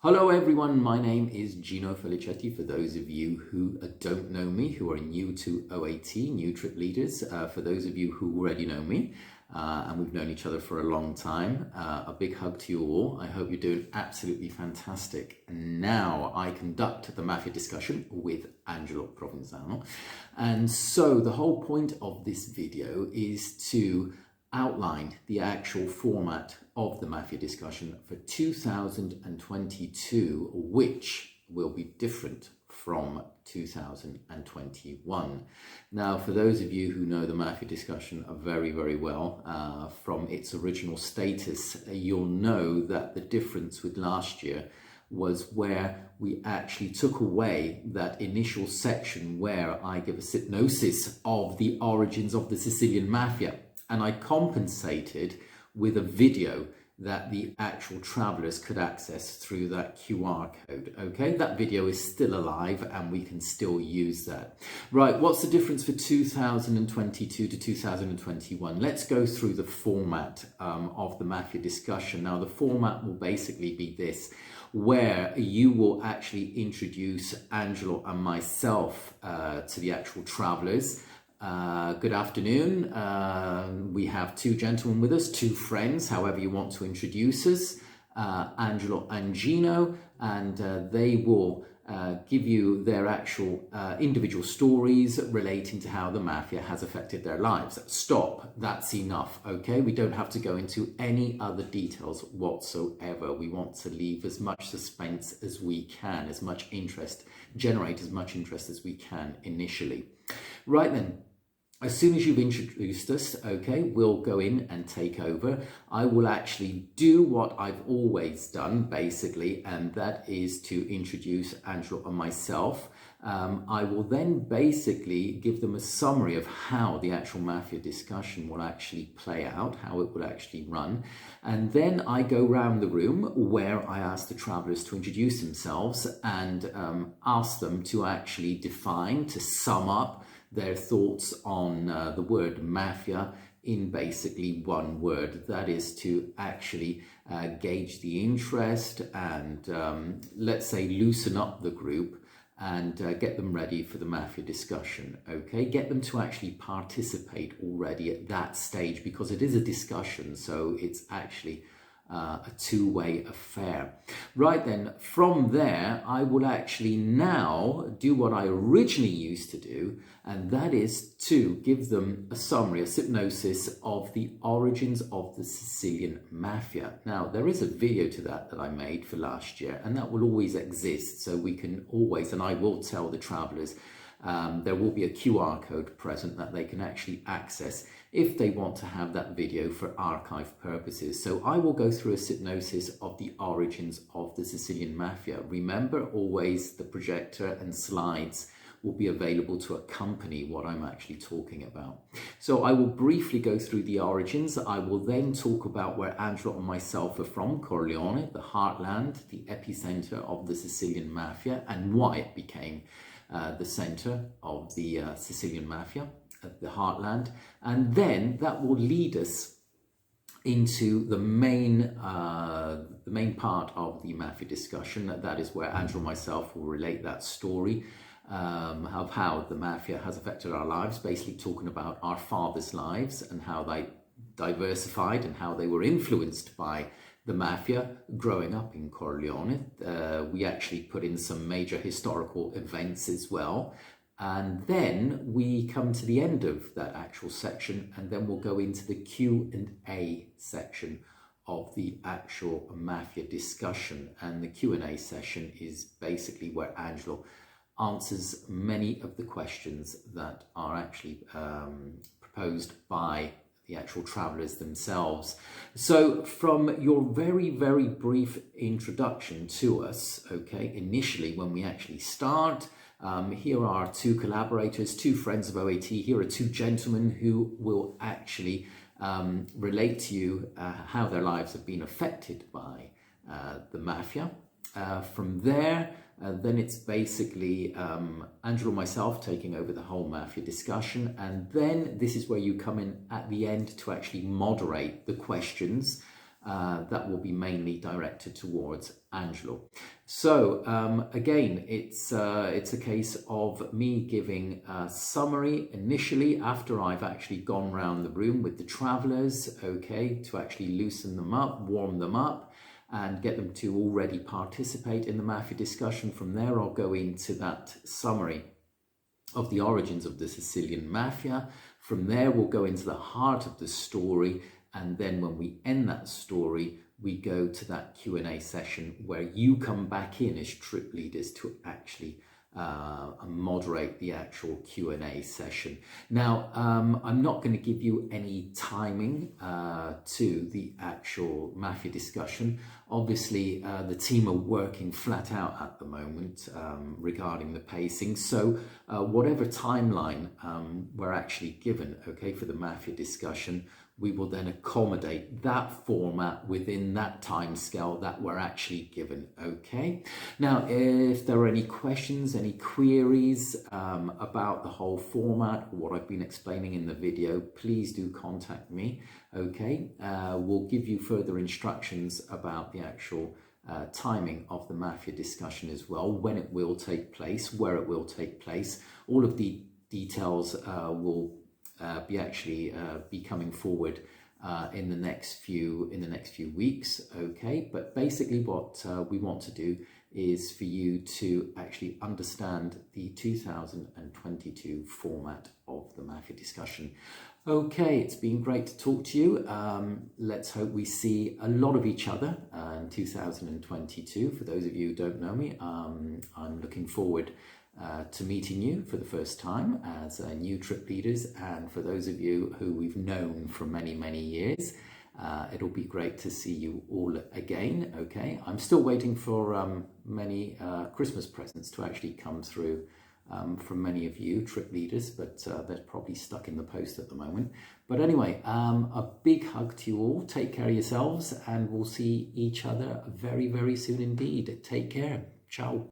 Hello everyone, my name is Gino Felicetti. For those of you who don't know me, who are new to OAT, new trip leaders, for those of you who already know me, and we've known each other for a long time, a big hug to you all. I hope you're doing absolutely fantastic. Now I conduct the Mafia discussion with Angelo Provenzano. And so the whole point of this video is to outline the actual format of the Mafia discussion for 2022, which will be different from 2021. Now, for those of you who know the Mafia discussion very, very well, from its original status, you'll know that the difference with last year was where we actually took away that initial section where I give a synopsis of the origins of the Sicilian Mafia. And I compensated with a video that the actual travelers could access through that QR code. Okay, that video is still alive and we can still use that. Right, what's the difference for 2022 to 2021? Let's go through the format of the Mafia discussion. Now, the format will basically be this, where you will actually introduce Angelo and myself to the actual travelers. Good afternoon. We have two gentlemen with us, two friends, however you want to introduce us, Angelo and Gino, and they will give you their actual individual stories relating to how the Mafia has affected their lives. Stop, that's enough, okay? We don't have to go into any other details whatsoever. We want to leave as much suspense as we can, as much interest, generate as much interest as we can initially. Right then. As soon as you've introduced us, okay, we'll go in and take over. I will actually do what I've always done, basically, and that is to introduce Angelo and myself. I will then basically give them a summary of how the actual Mafia discussion will actually play out, how it will actually run. And then I go around the room where I ask the travelers to introduce themselves and ask them to actually define, to sum up their thoughts on the word mafia in basically one word. That is to actually gauge the interest and let's say loosen up the group and get them ready for the Mafia discussion, okay? Get them to actually participate already at that stage, because it is a discussion, so it's actually a two-way affair. Right then, from there, I will actually now do what I originally used to do, and that is to give them a summary, a synopsis of the origins of the Sicilian Mafia. Now, there is a video to that I made for last year, and that will always exist, so we can always, and I will tell the travelers, there will be a QR code present that they can actually access if they want to have that video for archive purposes. So I will go through a synopsis of the origins of the Sicilian Mafia. Remember, always the projector and slides will be available to accompany what I'm actually talking about. So I will briefly go through the origins. I will then talk about where Angelo and myself are from, Corleone, the heartland, the epicenter of the Sicilian Mafia, and why it became the center of the Sicilian Mafia, the heartland. And then that will lead us into the main part of the Mafia discussion. That is where Angelo and myself will relate that story of how the Mafia has affected our lives, basically talking about our fathers' lives and how they diversified and how they were influenced by the Mafia growing up in Corleone. We actually put in some major historical events as well. And then we come to the end of that actual section, and then we'll go into the Q&A section of the actual Mafia discussion. And the Q&A session is basically where Angelo answers many of the questions that are actually proposed by the actual travelers themselves. So from your very, very brief introduction to us, okay, initially when we actually start, here are two collaborators, two friends of OAT. Here are two gentlemen who will actually relate to you how their lives have been affected by the Mafia. From there, then it's basically Angelo and myself taking over the whole Mafia discussion, and then this is where you come in at the end to actually moderate the questions that will be mainly directed towards Angelo. So again, it's a case of me giving a summary initially after I've actually gone round the room with the travellers, okay, to actually loosen them up, warm them up, and get them to already participate in the Mafia discussion. From there, I'll go into that summary of the origins of the Sicilian Mafia. From there, we'll go into the heart of the story, and then when we end that story, we go to that Q&A session where you come back in as trip leaders to actually moderate the actual Q&A session. Now, I'm not going to give you any timing to the actual Mafia discussion. Obviously, the team are working flat out at the moment regarding the pacing. So whatever timeline we're actually given, okay, for the Mafia discussion, we will then accommodate that format within that time scale that we're actually given, okay? Now, if there are any questions, any queries about the whole format or what I've been explaining in the video, please do contact me, okay? We'll give you further instructions about the actual timing of the Mafia discussion as well, when it will take place, where it will take place. All of the details will be coming forward in the next few weeks, okay? But basically what we want to do is for you to actually understand the 2022 format of the Mafia discussion. Okay, it's been great to talk to you. Let's hope we see a lot of each other in 2022. For those of you who don't know me, I'm looking forward to meeting you for the first time as new trip leaders, and for those of you who we've known for many years, it'll be great to see you all again, okay? I'm still waiting for many Christmas presents to actually come through from many of you trip leaders, but they're probably stuck in the post at the moment. But anyway, a big hug to you all. Take care of yourselves, and we'll see each other very soon indeed. Take care. Ciao.